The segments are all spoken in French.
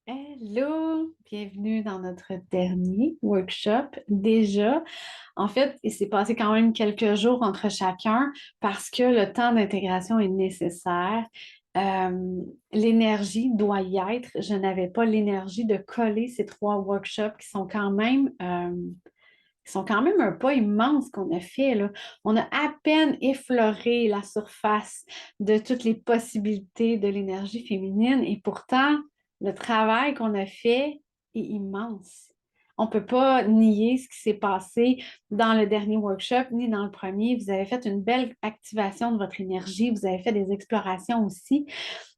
Hello, bienvenue dans notre dernier workshop. Déjà, en fait, il s'est passé quand même quelques jours entre chacun parce que le temps d'intégration est nécessaire. L'énergie doit y être. Je n'avais pas l'énergie de coller ces trois workshops qui sont quand même un pas immense qu'on a fait, là. On a à peine effleuré la surface de toutes les possibilités de l'énergie féminine et pourtant, le travail qu'on a fait est immense. On ne peut pas nier ce qui s'est passé dans le dernier workshop ni dans le premier. Vous avez fait une belle activation de votre énergie. Vous avez fait des explorations aussi.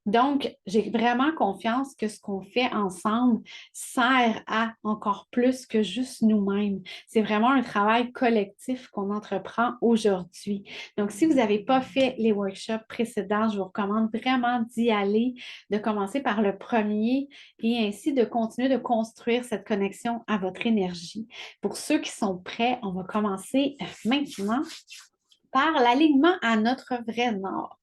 Donc, j'ai vraiment confiance que ce qu'on fait ensemble sert à encore plus que juste nous-mêmes. C'est vraiment un travail collectif qu'on entreprend aujourd'hui. Donc, si vous n'avez pas fait les workshops précédents, je vous recommande vraiment d'y aller, de commencer par le premier et ainsi de continuer de construire cette connexion à votre énergie. Pour ceux qui sont prêts, on va commencer maintenant par l'alignement à notre vrai nord.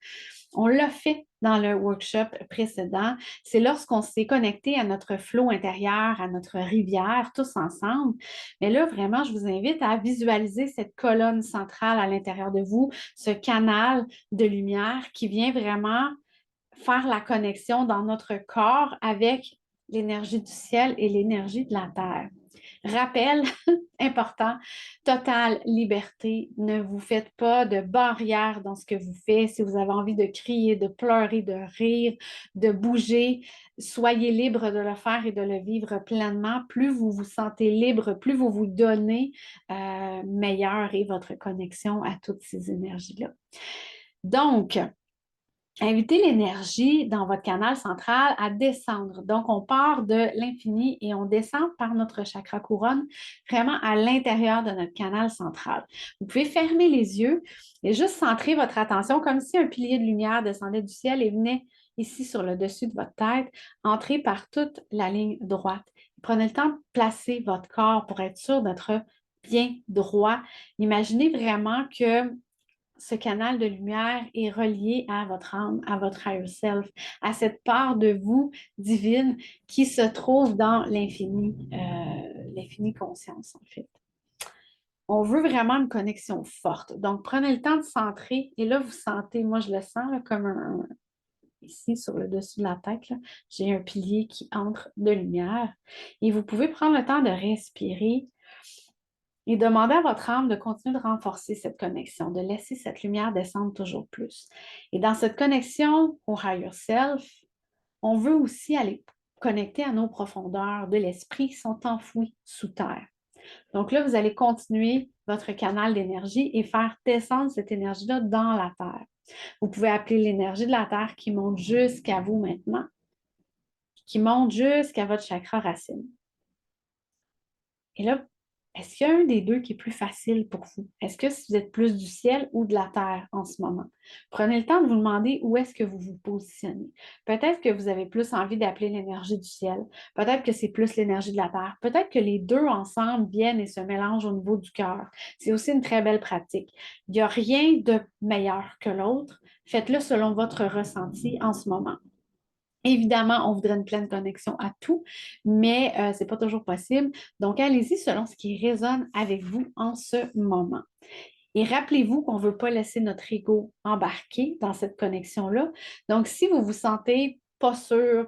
On l'a fait dans le workshop précédent. C'est lorsqu'on s'est connecté à notre flot intérieur, à notre rivière, tous ensemble. Mais là, vraiment, je vous invite à visualiser cette colonne centrale à l'intérieur de vous, ce canal de lumière qui vient vraiment faire la connexion dans notre corps avec l'énergie du ciel et l'énergie de la terre. Rappel important, totale liberté. Ne vous faites pas de barrières dans ce que vous faites. Si vous avez envie de crier, de pleurer, de rire, de bouger, soyez libre de le faire et de le vivre pleinement. Plus vous vous sentez libre, plus vous vous donnez, meilleure est votre connexion à toutes ces énergies-là. Donc, invitez l'énergie dans votre canal central à descendre. Donc, on part de l'infini et on descend par notre chakra couronne, vraiment à l'intérieur de notre canal central. Vous pouvez fermer les yeux et juste centrer votre attention comme si un pilier de lumière descendait du ciel et venait ici sur le dessus de votre tête, entrer par toute la ligne droite. Prenez le temps de placer votre corps pour être sûr d'être bien droit. Imaginez vraiment que ce canal de lumière est relié à votre âme, à votre higher self, à cette part de vous divine qui se trouve dans l'infini conscience, en fait. On veut vraiment une connexion forte. Donc, prenez le temps de centrer. Et là, vous sentez, moi, je le sens là, comme ici, sur le dessus de la tête, j'ai un pilier qui entre de lumière. Et vous pouvez prendre le temps de respirer et demandez à votre âme de continuer de renforcer cette connexion, de laisser cette lumière descendre toujours plus. Et dans cette connexion au higher self, on veut aussi aller connecter à nos profondeurs de l'esprit qui sont enfouies sous terre. Donc là, vous allez continuer votre canal d'énergie et faire descendre cette énergie-là dans la terre. Vous pouvez appeler l'énergie de la terre qui monte jusqu'à vous maintenant, qui monte jusqu'à votre chakra racine. Et là, est-ce qu'il y a un des deux qui est plus facile pour vous? Est-ce que vous êtes plus du ciel ou de la terre en ce moment? Prenez le temps de vous demander où est-ce que vous vous positionnez. Peut-être que vous avez plus envie d'appeler l'énergie du ciel. Peut-être que c'est plus l'énergie de la terre. Peut-être que les deux ensemble viennent et se mélangent au niveau du cœur. C'est aussi une très belle pratique. Il n'y a rien de meilleur que l'autre. Faites-le selon votre ressenti en ce moment. Évidemment, on voudrait une pleine connexion à tout, mais ce n'est pas toujours possible. Donc, allez-y selon ce qui résonne avec vous en ce moment. Et rappelez-vous qu'on ne veut pas laisser notre ego embarquer dans cette connexion-là. Donc, si vous vous sentez pas sûr,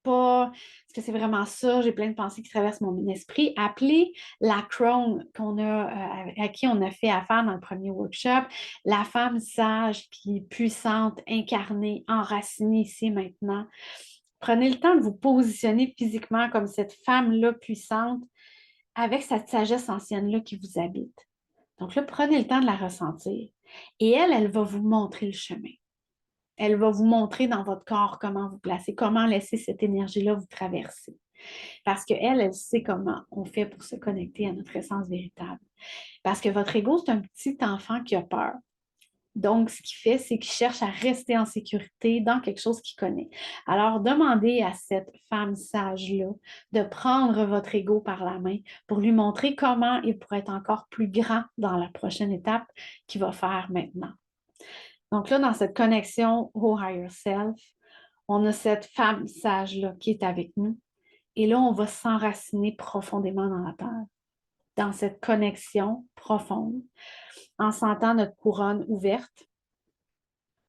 pas, est-ce que c'est vraiment ça? J'ai plein de pensées qui traversent mon esprit. Appelez la crone à qui on a fait affaire dans le premier workshop, la femme sage, puis puissante, incarnée, enracinée ici maintenant. Prenez le temps de vous positionner physiquement comme cette femme-là puissante avec cette sagesse ancienne-là qui vous habite. Donc là, prenez le temps de la ressentir. Et elle va vous montrer le chemin. Elle va vous montrer dans votre corps comment vous placer, comment laisser cette énergie-là vous traverser. Parce qu'elle, elle sait comment on fait pour se connecter à notre essence véritable. Parce que votre ego, c'est un petit enfant qui a peur. Donc, ce qu'il fait, c'est qu'il cherche à rester en sécurité dans quelque chose qu'il connaît. Alors, demandez à cette femme sage-là de prendre votre ego par la main pour lui montrer comment il pourrait être encore plus grand dans la prochaine étape qu'il va faire maintenant. Donc là, dans cette connexion au higher self, on a cette femme sage-là qui est avec nous. Et là, on va s'enraciner profondément dans la terre, dans cette connexion profonde, en sentant notre couronne ouverte.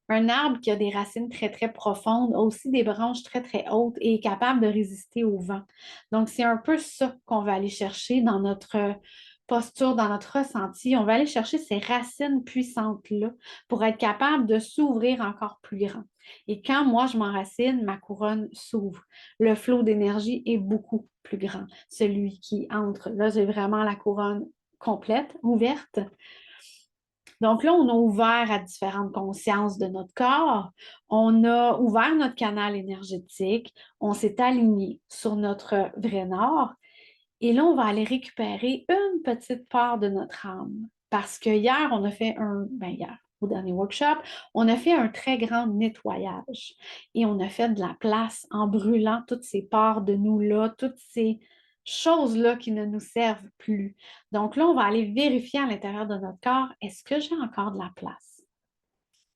Un arbre qui a des racines très, très profondes a aussi des branches très, très hautes et est capable de résister au vent. Donc, c'est un peu ça qu'on va aller chercher dans notre posture, dans notre ressenti. On va aller chercher ces racines puissantes-là pour être capable de s'ouvrir encore plus grand. Et quand moi, je m'enracine, ma couronne s'ouvre. Le flot d'énergie est beaucoup plus grand. Celui qui entre, là, j'ai vraiment la couronne complète, ouverte. Donc là, on a ouvert à différentes consciences de notre corps, on a ouvert notre canal énergétique, on s'est aligné sur notre vrai nord et là, on va aller récupérer une petite part de notre âme. Parce que hier, on a fait hier, au dernier workshop, on a fait un très grand nettoyage et on a fait de la place en brûlant toutes ces parts de nous-là, toutes ces choses-là qui ne nous servent plus. Donc là, on va aller vérifier à l'intérieur de notre corps, est-ce que j'ai encore de la place?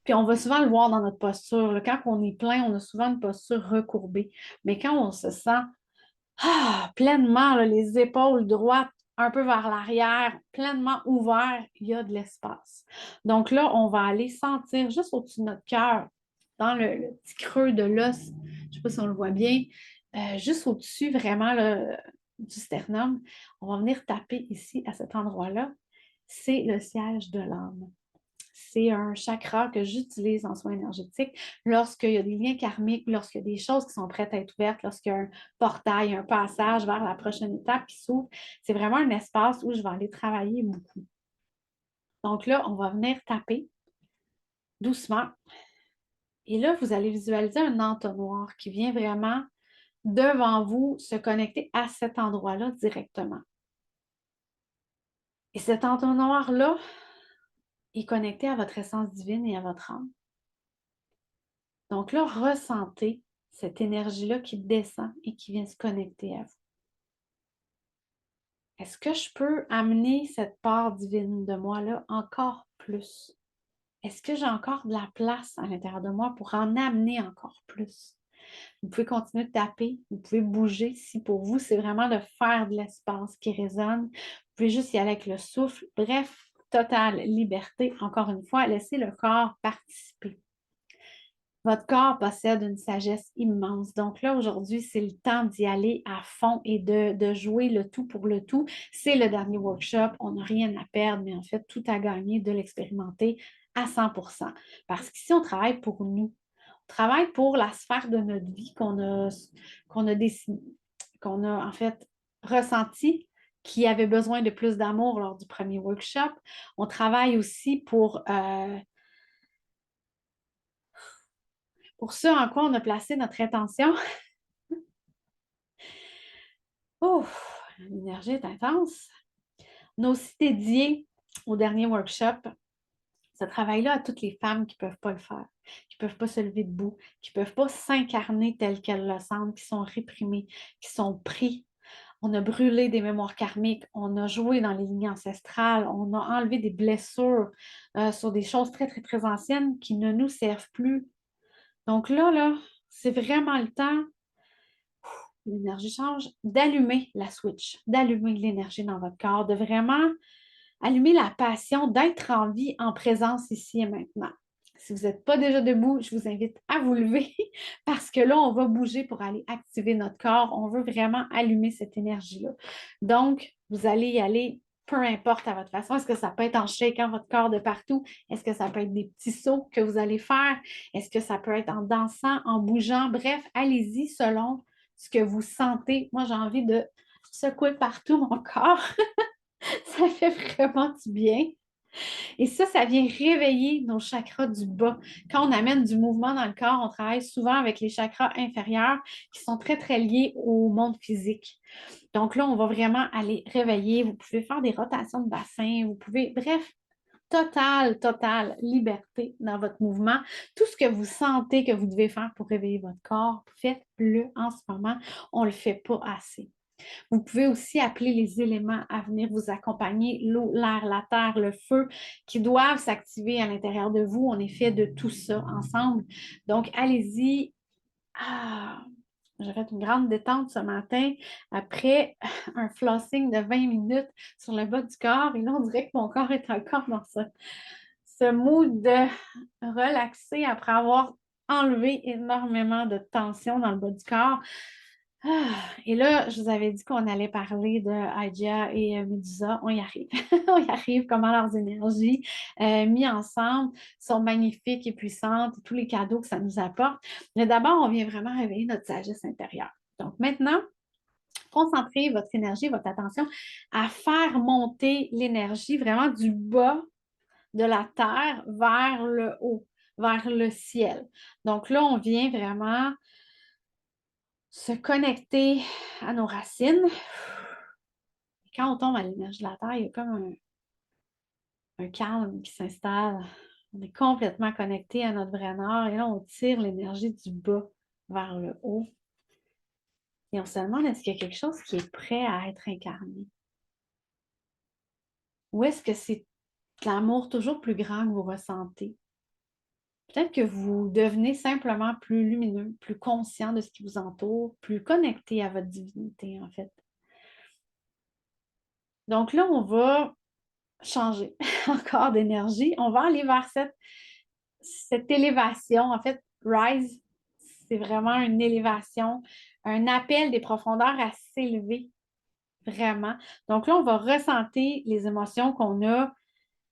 Puis on va souvent le voir dans notre posture. Là. Quand on est plein, on a souvent une posture recourbée. Mais quand on se sent pleinement, là, les épaules droites un peu vers l'arrière, pleinement ouvertes, il y a de l'espace. Donc là, on va aller sentir juste au-dessus de notre cœur, dans le petit creux de l'os, je ne sais pas si on le voit bien, juste au-dessus vraiment là, du sternum, on va venir taper ici à cet endroit-là. C'est le siège de l'âme. C'est un chakra que j'utilise en soins énergétiques lorsqu'il y a des liens karmiques, lorsqu'il y a des choses qui sont prêtes à être ouvertes, lorsqu'il y a un portail, un passage vers la prochaine étape qui s'ouvre. C'est vraiment un espace où je vais aller travailler beaucoup. Donc là, on va venir taper doucement. Et là, vous allez visualiser un entonnoir qui vient vraiment devant vous se connecter à cet endroit-là directement. Et cet entonnoir-là est connecté à votre essence divine et à votre âme. Donc là, ressentez cette énergie-là qui descend et qui vient se connecter à vous. Est-ce que je peux amener cette part divine de moi-là encore plus? Est-ce que j'ai encore de la place à l'intérieur de moi pour en amener encore plus? Vous pouvez continuer de taper, vous pouvez bouger si pour vous, c'est vraiment de faire de l'espace qui résonne. Vous pouvez juste y aller avec le souffle. Bref, totale liberté. Encore une fois, laissez le corps participer. Votre corps possède une sagesse immense. Donc là, aujourd'hui, c'est le temps d'y aller à fond et de jouer le tout pour le tout. C'est le dernier workshop. On n'a rien à perdre, mais en fait, tout à gagner de l'expérimenter à 100%. Parce qu'ici, on travaille pour nous. On travaille pour la sphère de notre vie qu'on a décidé, qu'on a en fait ressenti qui avait besoin de plus d'amour lors du premier workshop. On travaille aussi pour ce en quoi on a placé notre intention. Ouf, l'énergie est intense. On a aussi dédié au dernier workshop ce travail-là à toutes les femmes qui ne peuvent pas le faire, qui ne peuvent pas se lever debout, qui ne peuvent pas s'incarner telles qu'elles le sentent, qui sont réprimées, qui sont pris. On a brûlé des mémoires karmiques, on a joué dans les lignes ancestrales, on a enlevé des blessures sur des choses très, très, très anciennes qui ne nous servent plus. Donc là, c'est vraiment le temps l'énergie change, d'allumer la switch, d'allumer l'énergie dans votre corps, de vraiment allumer la passion d'être en vie, en présence ici et maintenant. Si vous n'êtes pas déjà debout, je vous invite à vous lever parce que là, on va bouger pour aller activer notre corps. On veut vraiment allumer cette énergie-là. Donc, vous allez y aller peu importe à votre façon. Est-ce que ça peut être en shakeant votre corps de partout? Est-ce que ça peut être des petits sauts que vous allez faire? Est-ce que ça peut être en dansant, en bougeant? Bref, allez-y selon ce que vous sentez. Moi, j'ai envie de secouer partout mon corps. Ça fait vraiment du bien. Et ça vient réveiller nos chakras du bas. Quand on amène du mouvement dans le corps, on travaille souvent avec les chakras inférieurs qui sont très, très liés au monde physique. Donc là, on va vraiment aller réveiller. Vous pouvez faire des rotations de bassin. Vous pouvez, bref, totale liberté dans votre mouvement. Tout ce que vous sentez que vous devez faire pour réveiller votre corps, faites-le en ce moment. On ne le fait pas assez. Vous pouvez aussi appeler les éléments à venir vous accompagner, l'eau, l'air, la terre, le feu, qui doivent s'activer à l'intérieur de vous. On est fait de tout ça ensemble. Donc, allez-y. J'ai fait une grande détente ce matin après un flossing de 20 minutes sur le bas du corps. Et là, on dirait que mon corps est encore dans ce mood de relaxer après avoir enlevé énormément de tension dans le bas du corps. Ah, et là, je vous avais dit qu'on allait parler de Adia et Medusa. On y arrive. On y arrive, comment leurs énergies mis ensemble sont magnifiques et puissantes, tous les cadeaux que ça nous apporte. Mais d'abord, on vient vraiment réveiller notre sagesse intérieure. Donc maintenant, concentrez votre énergie, votre attention à faire monter l'énergie vraiment du bas de la terre vers le haut, vers le ciel. Donc là, on vient vraiment se connecter à nos racines. Quand on tombe à l'énergie de la terre, il y a comme un calme qui s'installe. On est complètement connecté à notre vrai nord et là, on tire l'énergie du bas vers le haut. Et on se demande, est-ce qu'il y a quelque chose qui est prêt à être incarné? Ou est-ce que c'est de l'amour toujours plus grand que vous ressentez? Peut-être que vous devenez simplement plus lumineux, plus conscient de ce qui vous entoure, plus connecté à votre divinité, en fait. Donc là, on va changer encore d'énergie. On va aller vers cette élévation. En fait, Rise, c'est vraiment une élévation, un appel des profondeurs à s'élever, vraiment. Donc là, on va ressentir les émotions qu'on a,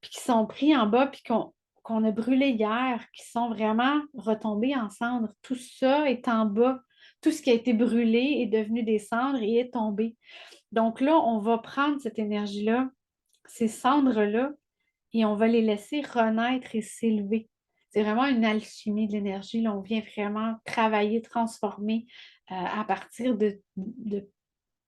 puis qui sont prises en bas, puis qu'on a brûlé hier, qui sont vraiment retombées en cendres. Tout ça est en bas. Tout ce qui a été brûlé est devenu des cendres et est tombé. Donc là, on va prendre cette énergie-là, ces cendres-là, et on va les laisser renaître et s'élever. C'est vraiment une alchimie de l'énergie. Là, on vient vraiment travailler, transformer à partir de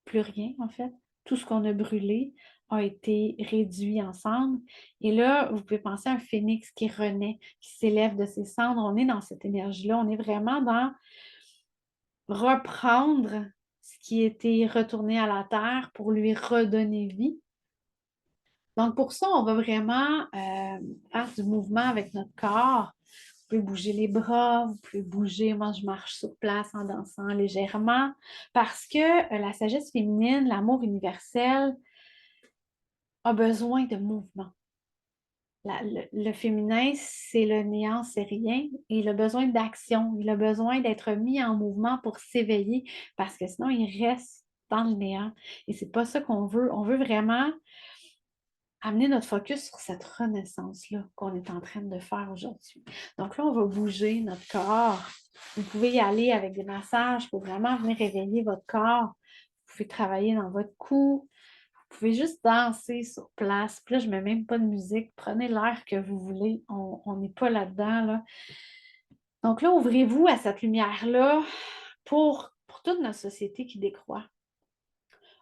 plus rien, en fait. Tout ce qu'on a brûlé a été réduit ensemble. Et là, vous pouvez penser à un phénix qui renaît, qui s'élève de ses cendres. On est dans cette énergie-là. On est vraiment dans reprendre ce qui était retourné à la terre pour lui redonner vie. Donc, pour ça, on va vraiment faire du mouvement avec notre corps. Vous pouvez bouger les bras, vous pouvez bouger. Moi, je marche sur place en dansant légèrement parce que la sagesse féminine, l'amour universel, a besoin de mouvement. Le féminin, c'est le néant, c'est rien. Et il a besoin d'action. Il a besoin d'être mis en mouvement pour s'éveiller parce que sinon, il reste dans le néant. Et c'est pas ça qu'on veut. On veut vraiment amener notre focus sur cette renaissance-là qu'on est en train de faire aujourd'hui. Donc là, on va bouger notre corps. Vous pouvez y aller avec des massages pour vraiment venir réveiller votre corps. Vous pouvez travailler dans votre cou. Vous pouvez juste danser sur place. Puis là, je ne mets même pas de musique. Prenez l'air que vous voulez. On n'est pas là-dedans, là. Donc là, ouvrez-vous à cette lumière-là pour toute notre société qui décroît.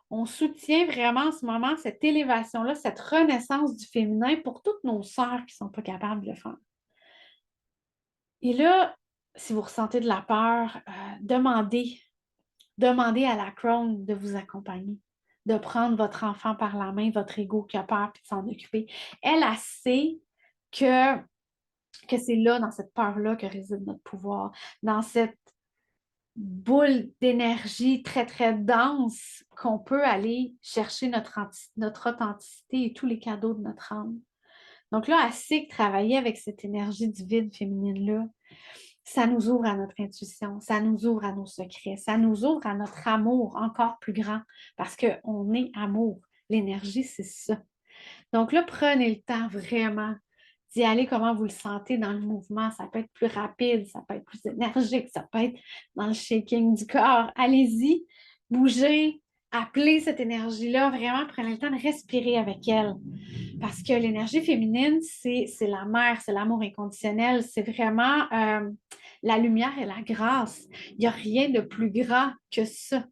On soutient vraiment en ce moment cette élévation-là, cette renaissance du féminin pour toutes nos sœurs qui ne sont pas capables de le faire. Et là, si vous ressentez de la peur, demandez à la crone de vous accompagner, de prendre votre enfant par la main, votre ego qui a peur, puis de s'en occuper. Elle sait que c'est là, dans cette peur-là, que réside notre pouvoir, dans cette boule d'énergie très, très dense qu'on peut aller chercher notre authenticité et tous les cadeaux de notre âme. Donc là, assez que travailler avec cette énergie du vide féminine-là, ça nous ouvre à notre intuition, ça nous ouvre à nos secrets, ça nous ouvre à notre amour encore plus grand parce qu'on est amour. L'énergie, c'est ça. Donc là, prenez le temps vraiment d'y aller comment vous le sentez dans le mouvement. Ça peut être plus rapide, ça peut être plus énergique, ça peut être dans le shaking du corps. Allez-y, bougez, appelez cette énergie-là. Vraiment, prenez le temps de respirer avec elle. Parce que l'énergie féminine, c'est la mère, c'est l'amour inconditionnel, c'est vraiment la lumière et la grâce. Il n'y a rien de plus grand que ça.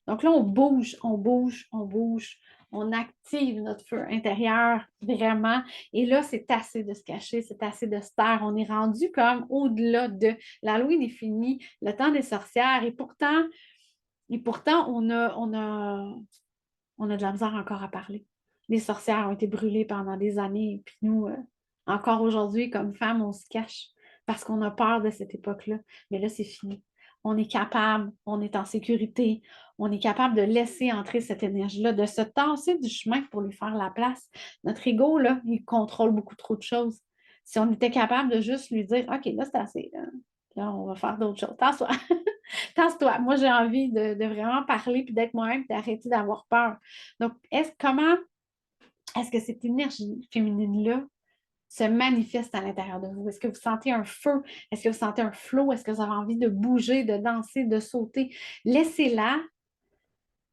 Donc là, on bouge, on bouge, on bouge. On active notre feu intérieur vraiment. Et là, c'est assez de se cacher, c'est assez de se taire. On est rendu comme au-delà de l'Halloween est fini, le temps des sorcières. Et pourtant on a de la misère encore à parler. Les sorcières ont été brûlées pendant des années. Et puis nous, encore aujourd'hui, comme femmes, on se cache parce qu'on a peur de cette époque-là. Mais là, c'est fini. on est capable, on est en sécurité, on est capable de laisser entrer cette énergie-là, de se tasser du chemin pour lui faire la place. Notre ego, là, il contrôle beaucoup trop de choses. Si on était capable de juste lui dire, OK, là, c'est assez, là, on va faire d'autres choses. Tasse-toi. Tasse-toi. Moi, j'ai envie de vraiment parler puis d'être moi-même, d'arrêter d'avoir peur. Donc, comment est-ce que cette énergie féminine-là se manifeste à l'intérieur de vous? Est-ce que vous sentez un feu? Est-ce que vous sentez un flot? Est-ce que vous avez envie de bouger, de danser, de sauter? Laissez-la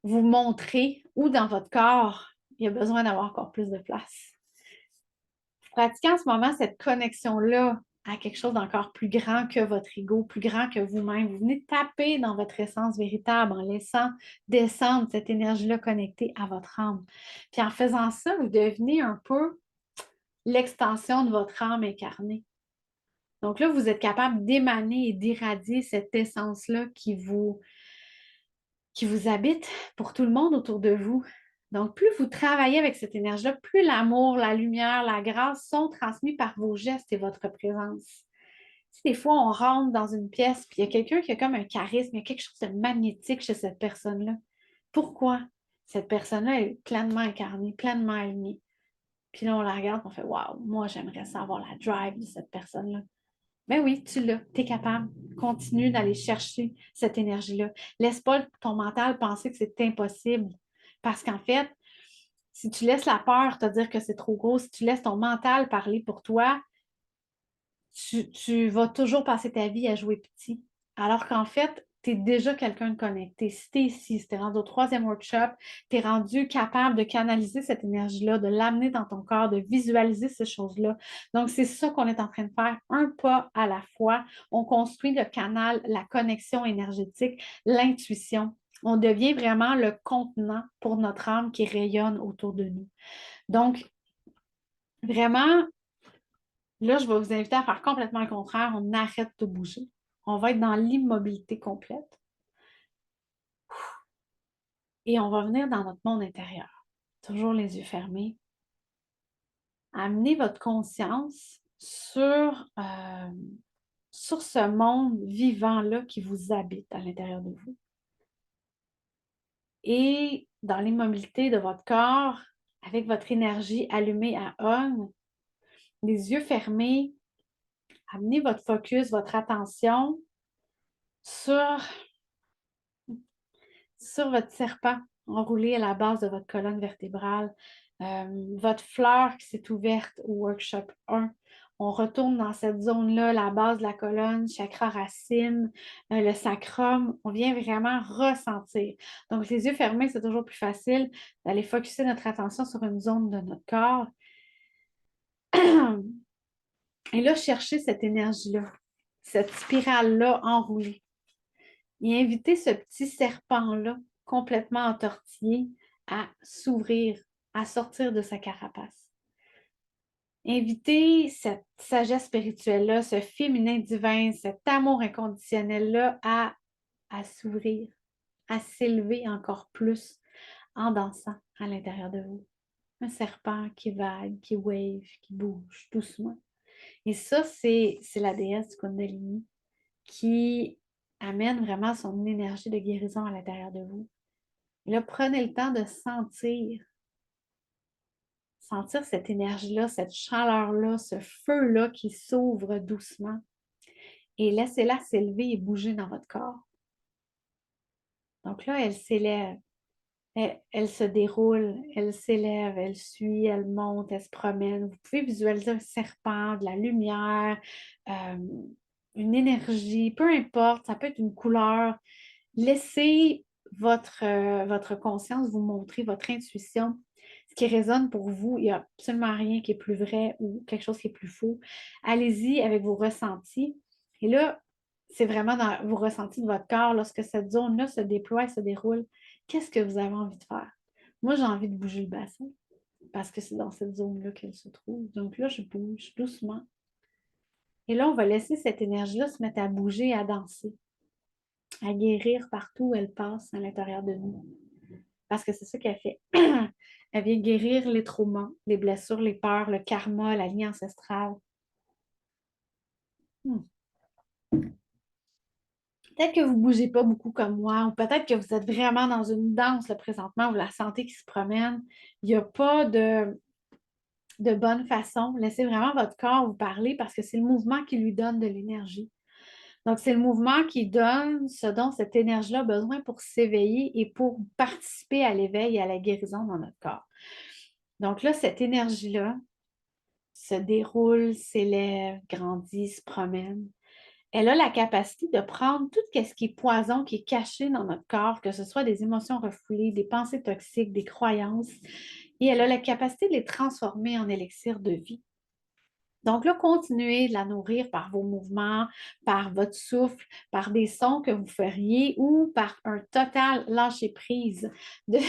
vous montrer où dans votre corps il y a besoin d'avoir encore plus de place. Vous pratiquez en ce moment cette connexion-là à quelque chose d'encore plus grand que votre ego, plus grand que vous-même. Vous venez taper dans votre essence véritable en laissant descendre cette énergie-là connectée à votre âme. Puis en faisant ça, vous devenez un peu l'extension de votre âme incarnée. Donc là, vous êtes capable d'émaner et d'irradier cette essence-là qui vous habite pour tout le monde autour de vous. Donc, plus vous travaillez avec cette énergie-là, plus l'amour, la lumière, la grâce sont transmis par vos gestes et votre présence. Si des fois, on rentre dans une pièce, puis il y a quelqu'un qui a comme un charisme, il y a quelque chose de magnétique chez cette personne-là. Pourquoi? Cette personne-là est pleinement incarnée, pleinement alignée. Puis là, on la regarde, on fait waouh, moi, j'aimerais savoir la drive de cette personne-là. Ben oui, tu l'as, tu es capable. Continue d'aller chercher cette énergie-là. Laisse pas ton mental penser que c'est impossible. Parce qu'en fait, si tu laisses la peur te dire que c'est trop gros, si tu laisses ton mental parler pour toi, tu vas toujours passer ta vie à jouer petit. Alors qu'en fait, tu es déjà quelqu'un de connecté. Si tu es ici, si tu es rendu au troisième workshop, tu es rendu capable de canaliser cette énergie-là, de l'amener dans ton corps, de visualiser ces choses-là. Donc, c'est ça qu'on est en train de faire, un pas à la fois. On construit le canal, la connexion énergétique, l'intuition. On devient vraiment le contenant pour notre âme qui rayonne autour de nous. Donc, vraiment, là, je vais vous inviter à faire complètement le contraire. On arrête de bouger. On va être dans l'immobilité complète et on va venir dans notre monde intérieur. Toujours les yeux fermés. Amenez votre conscience sur ce monde vivant-là qui vous habite à l'intérieur de vous. Et dans l'immobilité de votre corps, avec votre énergie allumée à on, les yeux fermés, amenez votre focus, votre attention sur votre serpent enroulé à la base de votre colonne vertébrale, votre fleur qui s'est ouverte au workshop 1. On retourne dans cette zone-là, la base de la colonne, chakra racine, le sacrum. On vient vraiment ressentir. Donc, les yeux fermés, c'est toujours plus facile d'aller focuser notre attention sur une zone de notre corps. Et là, chercher cette énergie-là, cette spirale-là enroulée. Et inviter ce petit serpent-là, complètement entortillé, à s'ouvrir, à sortir de sa carapace. Inviter cette sagesse spirituelle-là, ce féminin divin, cet amour inconditionnel-là à s'ouvrir, à s'élever encore plus en dansant à l'intérieur de vous. Un serpent qui vague, qui wave, qui bouge doucement. Et ça, c'est la déesse du Kundalini qui amène vraiment son énergie de guérison à l'intérieur de vous. Et là, prenez le temps de sentir cette énergie-là, cette chaleur-là, ce feu-là qui s'ouvre doucement. Et laissez-la s'élever et bouger dans votre corps. Donc là, elle s'élève, elle se déroule, elle s'élève, elle suit, elle monte, elle se promène. Vous pouvez visualiser un serpent, de la lumière, une énergie, peu importe, ça peut être une couleur. Laissez votre conscience vous montrer, votre intuition, ce qui résonne pour vous. Il n'y a absolument rien qui est plus vrai ou quelque chose qui est plus faux. Allez-y avec vos ressentis. Et là, c'est vraiment dans vos ressentis de votre corps, lorsque cette zone-là se déploie et se déroule, qu'est-ce que vous avez envie de faire? Moi, j'ai envie de bouger le bassin parce que c'est dans cette zone-là qu'elle se trouve. Donc là, je bouge doucement. Et là, on va laisser cette énergie-là se mettre à bouger et à danser, à guérir partout où elle passe à l'intérieur de nous. Parce que c'est ça qu'elle fait. Elle vient guérir les traumas, les blessures, les peurs, le karma, la ligne ancestrale. Peut-être que vous ne bougez pas beaucoup comme moi, ou peut-être que vous êtes vraiment dans une danse là, présentement, vous la sentez qui se promène. Il n'y a pas de bonne façon. Laissez vraiment votre corps vous parler parce que c'est le mouvement qui lui donne de l'énergie. Donc, c'est le mouvement qui donne ce dont cette énergie-là a besoin pour s'éveiller et pour participer à l'éveil et à la guérison dans notre corps. Donc là, cette énergie-là se déroule, s'élève, grandit, se promène. Elle a la capacité de prendre tout ce qui est poison, qui est caché dans notre corps, que ce soit des émotions refoulées, des pensées toxiques, des croyances, et elle a la capacité de les transformer en élixir de vie. Donc là, continuez de la nourrir par vos mouvements, par votre souffle, par des sons que vous feriez ou par un total lâcher-prise de,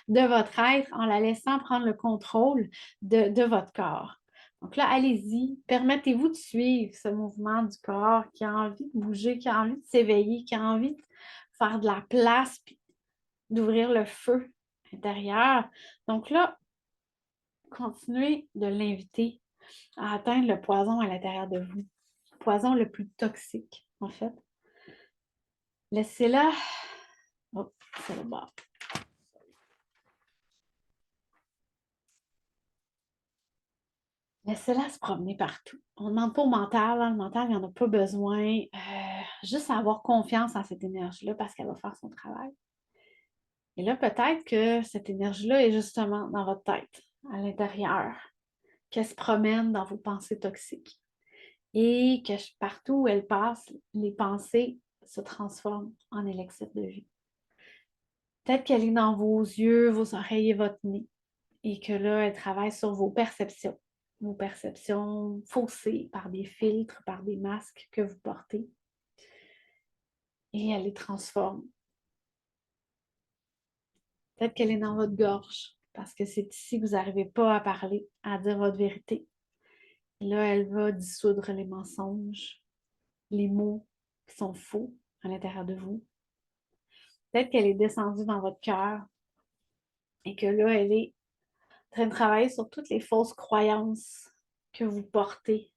de votre être en la laissant prendre le contrôle de votre corps. Donc là, allez-y, permettez-vous de suivre ce mouvement du corps qui a envie de bouger, qui a envie de s'éveiller, qui a envie de faire de la place, puis d'ouvrir le feu intérieur. Donc là, continuez de l'inviter à atteindre le poison à l'intérieur de vous. Le poison le plus toxique, en fait. Laissez-la. Oh, c'est le bord. Laissez-la se promener partout. On ne demande pas au mental, hein. Le mental, il n'en a pas besoin. Juste avoir confiance en cette énergie-là parce qu'elle va faire son travail. Et là, peut-être que cette énergie-là est justement dans votre tête, à l'intérieur, qu'elle se promène dans vos pensées toxiques. Et que partout où elle passe, les pensées se transforment en élixir de vie. Peut-être qu'elle est dans vos yeux, vos oreilles et votre nez. Et que là, elle travaille sur vos perceptions. Vos perceptions faussées par des filtres, par des masques que vous portez. Et elle les transforme. Peut-être qu'elle est dans votre gorge. Parce que c'est ici que vous n'arrivez pas à parler, à dire votre vérité. Et là, elle va dissoudre les mensonges, les mots qui sont faux à l'intérieur de vous. Peut-être qu'elle est descendue dans votre cœur et que là, elle est en train de travailler sur toutes les fausses croyances que vous portez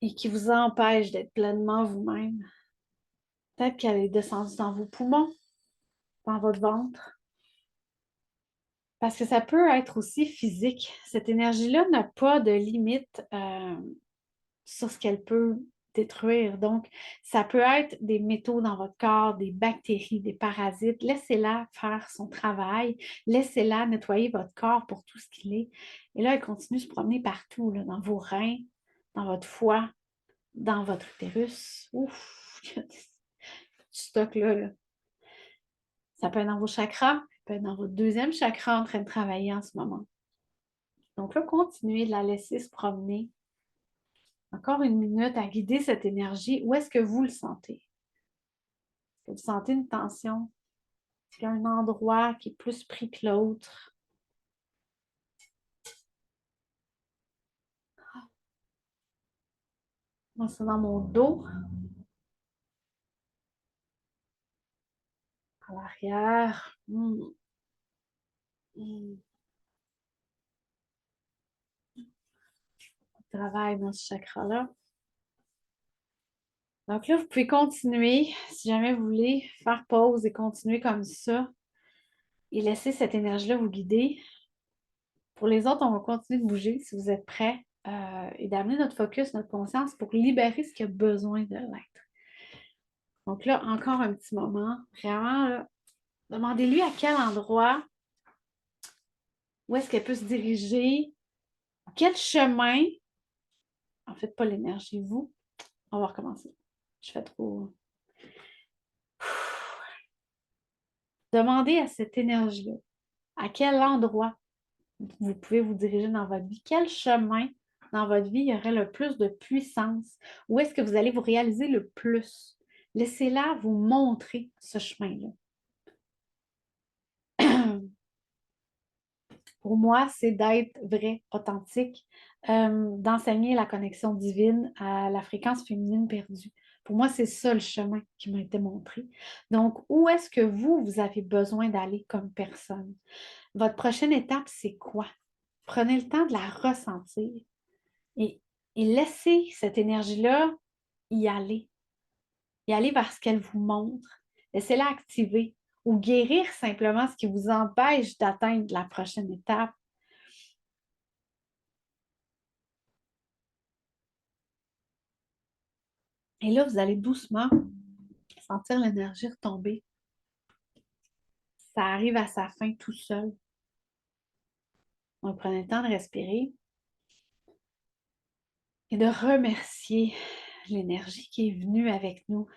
et qui vous empêchent d'être pleinement vous-même. Peut-être qu'elle est descendue dans vos poumons, dans votre ventre. Parce que ça peut être aussi physique. Cette énergie-là n'a pas de limite sur ce qu'elle peut détruire. Donc, ça peut être des métaux dans votre corps, des bactéries, des parasites. Laissez-la faire son travail. Laissez-la nettoyer votre corps pour tout ce qu'il est. Et là, elle continue de se promener partout, là, dans vos reins, dans votre foie, dans votre utérus. Ouf! Il y a du stock là. Ça peut être dans vos chakras, ça peut être dans votre deuxième chakra en train de travailler en ce moment. Donc là, continuez de la laisser se promener. Encore une minute à guider cette énergie. Où est-ce que vous le sentez? Est-ce que vous sentez une tension? Est-ce qu'il y a un endroit qui est plus pris que l'autre? Moi, c'est dans mon dos, à l'arrière. On travaille dans ce chakra-là. Donc là, vous pouvez continuer, si jamais vous voulez, faire pause et continuer comme ça et laisser cette énergie-là vous guider. Pour les autres, on va continuer de bouger si vous êtes prêts et d'amener notre focus, notre conscience pour libérer ce qui a besoin de l'être. Donc là, encore un petit moment. Vraiment, là, demandez-lui à quel endroit, où est-ce qu'elle peut se diriger, quel chemin, en fait, pas l'énergie, vous. On va recommencer. Je fais trop. Demandez à cette énergie-là, à quel endroit vous pouvez vous diriger dans votre vie, quel chemin dans votre vie y aurait le plus de puissance, où est-ce que vous allez vous réaliser le plus. Laissez-la vous montrer ce chemin-là. Pour moi, c'est d'être vrai, authentique, d'enseigner la connexion divine à la fréquence féminine perdue. Pour moi, c'est ça le chemin qui m'a été montré. Donc, où est-ce que vous avez besoin d'aller comme personne? Votre prochaine étape, c'est quoi? Prenez le temps de la ressentir et, et laissez cette énergie-là y aller. et allez vers ce qu'elle vous montre. Laissez-la activer ou guérir simplement ce qui vous empêche d'atteindre la prochaine étape. Et là, vous allez doucement sentir l'énergie retomber. Ça arrive à sa fin tout seul. Donc, prenez le temps de respirer et de remercier l'énergie qui est venue avec nous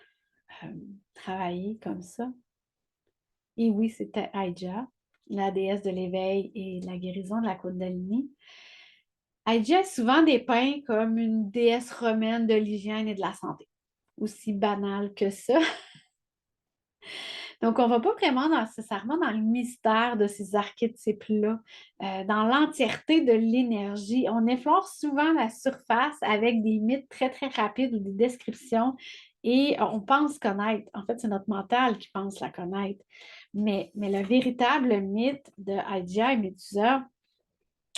travailler comme ça. Et oui, c'était Aïdja, la déesse de l'éveil et de la guérison de la Kundalini. Aïdja est souvent dépeinte comme une déesse romaine de l'hygiène et de la santé. Aussi banale que ça. Donc, on ne va pas vraiment nécessairement dans le mystère de ces archétypes-là, dans l'entièreté de l'énergie. On effleure souvent la surface avec des mythes très, très rapides ou des descriptions et on pense connaître. En fait, c'est notre mental qui pense la connaître. Mais le véritable mythe de Hygia et Médusa,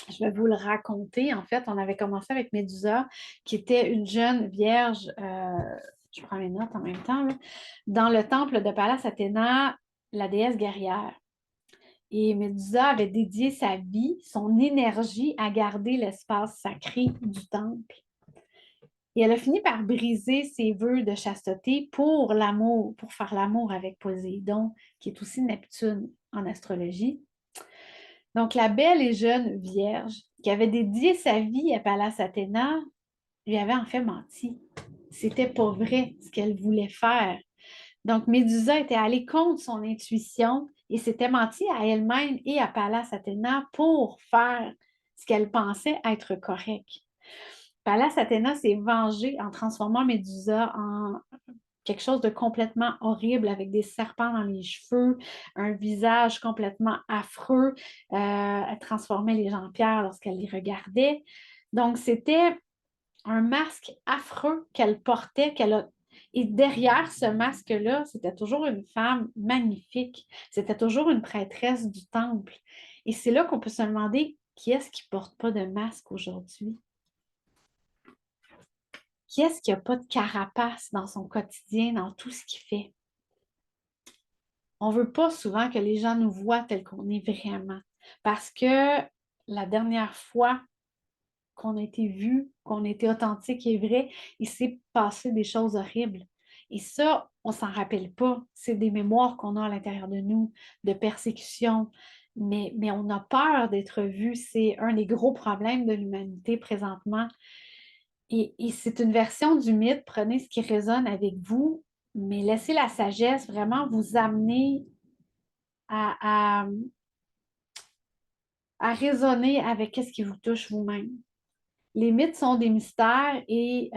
je vais vous le raconter. En fait, on avait commencé avec Médusa, qui était une jeune vierge, je prends mes notes en même temps, là, dans le temple de Pallas Athéna, la déesse guerrière. Et Médusa avait dédié sa vie, son énergie à garder l'espace sacré du temple. Et elle a fini par briser ses vœux de chasteté pour l'amour, pour faire l'amour avec Poséidon, qui est aussi Neptune en astrologie. Donc, la belle et jeune vierge qui avait dédié sa vie à Pallas Athéna lui avait en fait menti. C'était pas vrai ce qu'elle voulait faire. Donc, Médusa était allée contre son intuition et s'était menti à elle-même et à Pallas Athéna pour faire ce qu'elle pensait être correct. Pallas Athéna s'est vengée en transformant Médusa en quelque chose de complètement horrible avec des serpents dans les cheveux, un visage complètement affreux. Elle transformait les gens en pierre lorsqu'elle les regardait. Donc, c'était un masque affreux qu'elle portait, qu'elle a. Et derrière ce masque-là, c'était toujours une femme magnifique. C'était toujours une prêtresse du temple. Et c'est là qu'on peut se demander qui est-ce qui ne porte pas de masque aujourd'hui? Qui est-ce qui n'a pas de carapace dans son quotidien, dans tout ce qu'il fait? On ne veut pas souvent que les gens nous voient tel qu'on est vraiment. Parce que la dernière fois qu'on a été vu, qu'on a été authentique et vrai, il s'est passé des choses horribles. Et ça, on ne s'en rappelle pas. C'est des mémoires qu'on a à l'intérieur de nous, de persécution. Mais on a peur d'être vu. C'est un des gros problèmes de l'humanité présentement. Et c'est une version du mythe. Prenez ce qui résonne avec vous, mais laissez la sagesse vraiment vous amener à, à, à raisonner avec ce qui vous touche vous-même. Les mythes sont des mystères et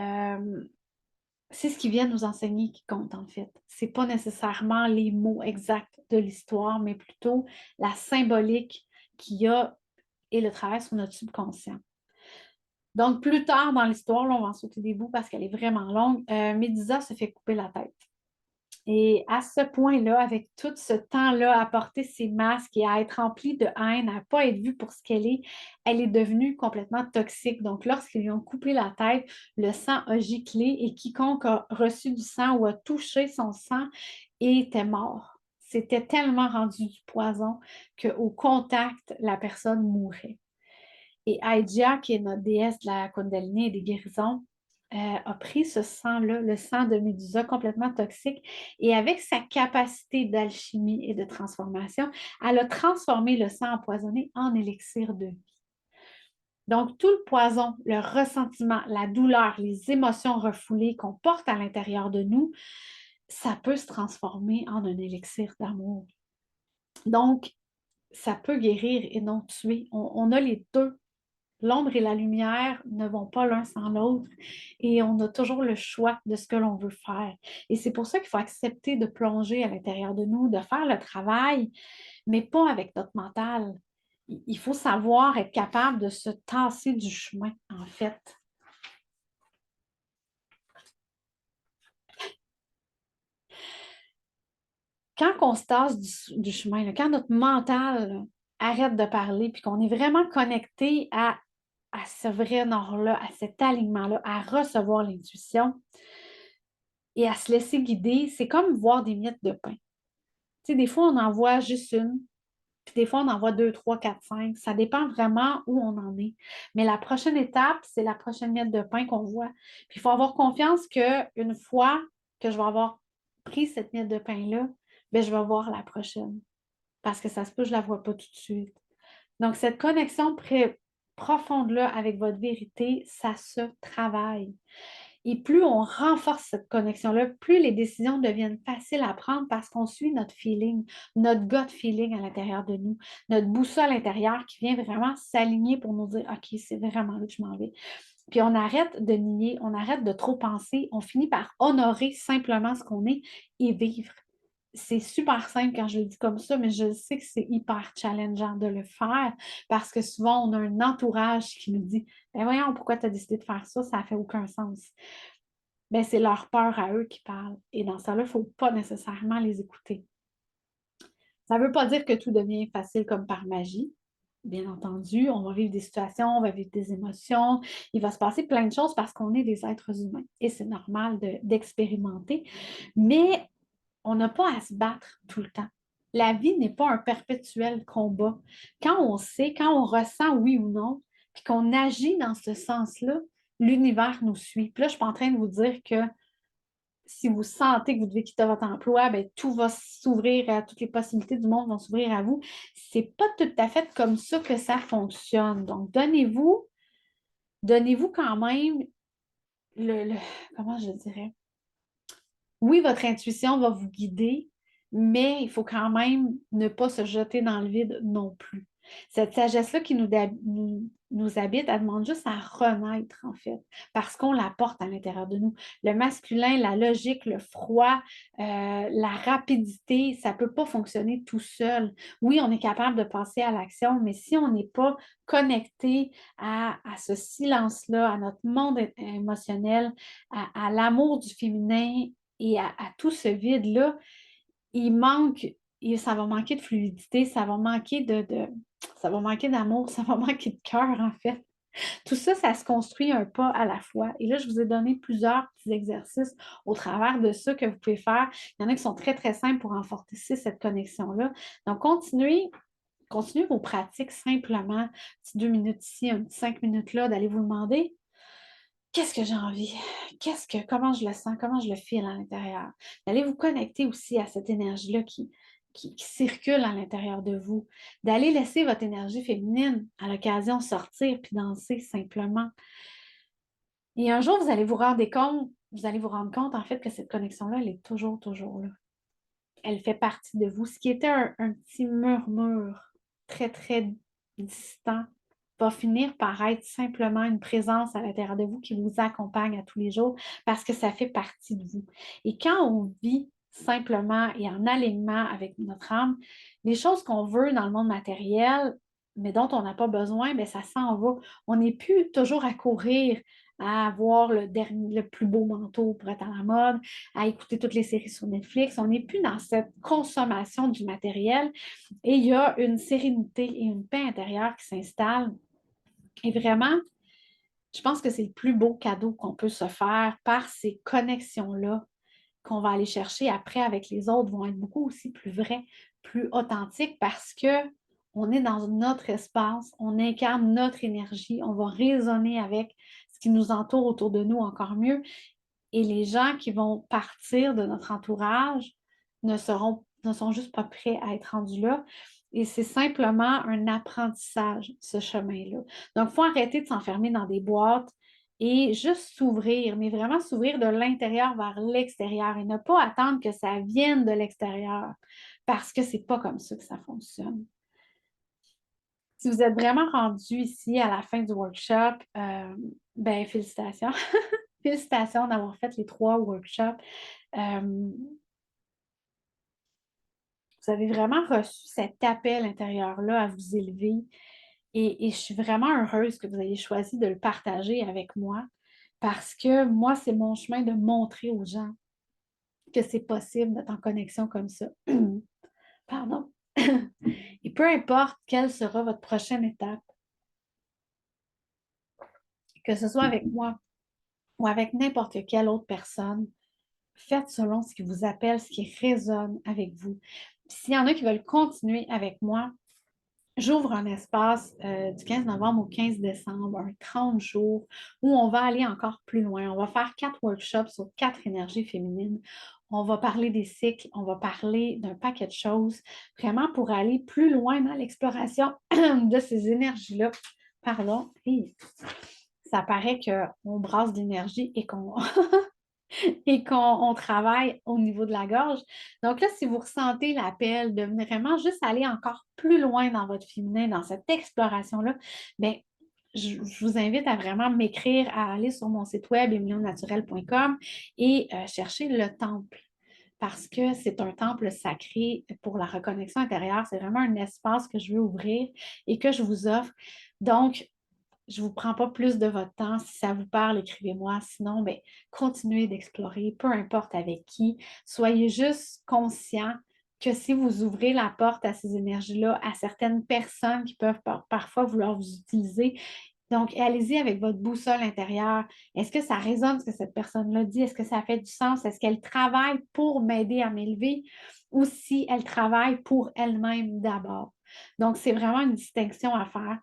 c'est ce qu'ils viennent nous enseigner qui compte en fait. Ce n'est pas nécessairement les mots exacts de l'histoire, mais plutôt la symbolique qu'il y a et le travail sur notre subconscient. Donc, plus tard dans l'histoire, là, on va en sauter des bouts parce qu'elle est vraiment longue, Médusa se fait couper la tête. Et à ce point-là, avec tout ce temps-là à porter ses masques et à être remplie de haine, à ne pas être vue pour ce qu'elle est devenue complètement toxique. Donc, lorsqu'ils lui ont coupé la tête, le sang a giclé et quiconque a reçu du sang ou a touché son sang était mort. C'était tellement rendu du poison qu'au contact, la personne mourait. Et Aïdja, qui est notre déesse de la Kundalini et des guérisons, a pris ce sang-là, le sang de Médusa, complètement toxique, et avec sa capacité d'alchimie et de transformation, elle a transformé le sang empoisonné en élixir de vie. Donc, tout le poison, le ressentiment, la douleur, les émotions refoulées qu'on porte à l'intérieur de nous, ça peut se transformer en un élixir d'amour. Donc, ça peut guérir et non tuer. On a les deux. L'ombre et la lumière ne vont pas l'un sans l'autre et on a toujours le choix de ce que l'on veut faire. Et c'est pour ça qu'il faut accepter de plonger à l'intérieur de nous, de faire le travail, mais pas avec notre mental. Il faut savoir être capable de se tasser du chemin, en fait. Quand on se tasse du chemin, là, quand notre mental là, arrête de parler, puis qu'on est vraiment connecté à ce vrai nord-là, à cet alignement-là, à recevoir l'intuition, et à se laisser guider. C'est comme voir des miettes de pain. Tu sais, des fois, on en voit juste une, puis des fois, on en voit deux, trois, quatre, cinq. Ça dépend vraiment où on en est. Mais la prochaine étape, c'est la prochaine miette de pain qu'on voit. Puis il faut avoir confiance qu'une fois que je vais avoir pris cette miette de pain-là, ben, je vais voir la prochaine. Parce que ça se peut, je ne la vois pas tout de suite. Donc, cette connexion profonde-là avec votre vérité, ça se travaille. Et plus on renforce cette connexion-là, plus les décisions deviennent faciles à prendre parce qu'on suit notre feeling, notre gut feeling à l'intérieur de nous, notre boussole intérieure qui vient vraiment s'aligner pour nous dire, OK, c'est vraiment là que je m'en vais. Puis on arrête de nier, on arrête de trop penser, on finit par honorer simplement ce qu'on est et vivre. C'est super simple quand je le dis comme ça, mais je sais que c'est hyper challengeant de le faire parce que souvent, on a un entourage qui nous dit ben voyons, pourquoi tu as décidé de faire ça? Ça n'a fait aucun sens. Ben, c'est leur peur à eux qui parlent. Et dans ça là il ne faut pas nécessairement les écouter. Ça ne veut pas dire que tout devient facile comme par magie. Bien entendu, on va vivre des situations, on va vivre des émotions, il va se passer plein de choses parce qu'on est des êtres humains et c'est normal d'expérimenter, mais on n'a pas à se battre tout le temps. La vie n'est pas un perpétuel combat. Quand on sait, quand on ressent oui ou non, puis qu'on agit dans ce sens-là, l'univers nous suit. Puis là, je ne suis pas en train de vous dire que si vous sentez que vous devez quitter votre emploi, bien, tout va s'ouvrir, à toutes les possibilités du monde vont s'ouvrir à vous. Ce n'est pas tout à fait comme ça que ça fonctionne. Donc, donnez-vous quand même comment je dirais? Oui, votre intuition va vous guider, mais il faut quand même ne pas se jeter dans le vide non plus. Cette sagesse-là qui nous habite, elle demande juste à renaître, en fait, parce qu'on la porte à l'intérieur de nous. Le masculin, la logique, le froid, la rapidité, ça ne peut pas fonctionner tout seul. Oui, on est capable de passer à l'action, mais si on n'est pas connecté à ce silence-là, à notre monde émotionnel, à l'amour du féminin, et à tout ce vide-là, il manque, ça va manquer de fluidité, ça va manquer ça va manquer d'amour, ça va manquer de cœur, en fait. Tout ça, ça se construit un pas à la fois. Et là, je vous ai donné plusieurs petits exercices au travers de ça que vous pouvez faire. Il y en a qui sont très, très simples pour renforcer cette connexion-là. Donc, continuez vos pratiques simplement. Un petit 2 minutes ici, un petit 5 minutes là, d'aller vous demander qu'est-ce que j'ai envie? Comment je le sens? Comment je le file à l'intérieur? D'aller vous connecter aussi à cette énergie-là qui circule à l'intérieur de vous. D'aller laisser votre énergie féminine à l'occasion sortir puis danser simplement. Et un jour, vous allez vous rendre compte en fait que cette connexion-là, elle est toujours, toujours là. Elle fait partie de vous. Ce qui était un petit murmure très, très distant va finir par être simplement une présence à l'intérieur de vous qui vous accompagne à tous les jours parce que ça fait partie de vous. Et quand on vit simplement et en alignement avec notre âme, les choses qu'on veut dans le monde matériel, mais dont on n'a pas besoin, bien, ça s'en va. On n'est plus toujours à courir à avoir le plus beau manteau pour être à la mode, à écouter toutes les séries sur Netflix. On n'est plus dans cette consommation du matériel et il y a une sérénité et une paix intérieure qui s'installent. Et vraiment, je pense que c'est le plus beau cadeau qu'on peut se faire par ces connexions-là qu'on va aller chercher après avec les autres vont être beaucoup aussi plus vrais, plus authentiques parce que on est dans notre espace, on incarne notre énergie, on va résonner avec ce qui nous entoure autour de nous encore mieux. Et les gens qui vont partir de notre entourage ne sont juste pas prêts à être rendus là. Et c'est simplement un apprentissage, ce chemin-là. Donc, il faut arrêter de s'enfermer dans des boîtes et juste s'ouvrir, mais vraiment s'ouvrir de l'intérieur vers l'extérieur et ne pas attendre que ça vienne de l'extérieur parce que c'est pas comme ça que ça fonctionne. Si vous êtes vraiment rendu ici à la fin du workshop, ben félicitations. Félicitations d'avoir fait les 3 workshops. Euh, vous avez vraiment reçu cet appel intérieur-là à vous élever et je suis vraiment heureuse que vous ayez choisi de le partager avec moi parce que moi, c'est mon chemin de montrer aux gens que c'est possible d'être en connexion comme ça. Pardon. Et peu importe quelle sera votre prochaine étape, que ce soit avec moi ou avec n'importe quelle autre personne, Faites selon ce qui vous appelle, ce qui résonne avec vous. Puis s'il y en a qui veulent continuer avec moi, j'ouvre un espace du 15 novembre au 15 décembre, un 30 jours, où on va aller encore plus loin. On va faire 4 workshops sur 4 énergies féminines. On va parler des cycles, on va parler d'un paquet de choses, vraiment pour aller plus loin dans l'exploration de ces énergies-là. Pardon, et ça paraît qu'on brasse de l'énergie et qu'on et qu'on travaille au niveau de la gorge. Donc là, si vous ressentez l'appel de vraiment juste aller encore plus loin dans votre féminin, dans cette exploration-là, bien, je vous invite à vraiment m'écrire, à aller sur mon site web emilionaturel.com et chercher le temple. Parce que c'est un temple sacré pour la reconnexion intérieure. C'est vraiment un espace que je veux ouvrir et que je vous offre. Donc, je ne vous prends pas plus de votre temps. Si ça vous parle, écrivez-moi. Sinon, ben, continuez d'explorer, peu importe avec qui. Soyez juste conscient que si vous ouvrez la porte à ces énergies-là, à certaines personnes qui peuvent parfois vouloir vous utiliser, donc allez-y avec votre boussole intérieure. Est-ce que ça résonne ce que cette personne-là dit? Est-ce que ça fait du sens? Est-ce qu'elle travaille pour m'aider à m'élever ou si elle travaille pour elle-même d'abord? Donc, c'est vraiment une distinction à faire.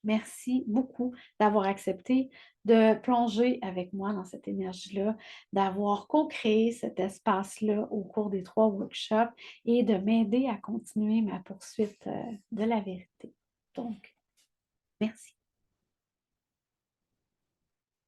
Merci beaucoup d'avoir accepté de plonger avec moi dans cette énergie-là, d'avoir co-créé cet espace-là au cours des 3 workshops et de m'aider à continuer ma poursuite de la vérité. Donc, merci.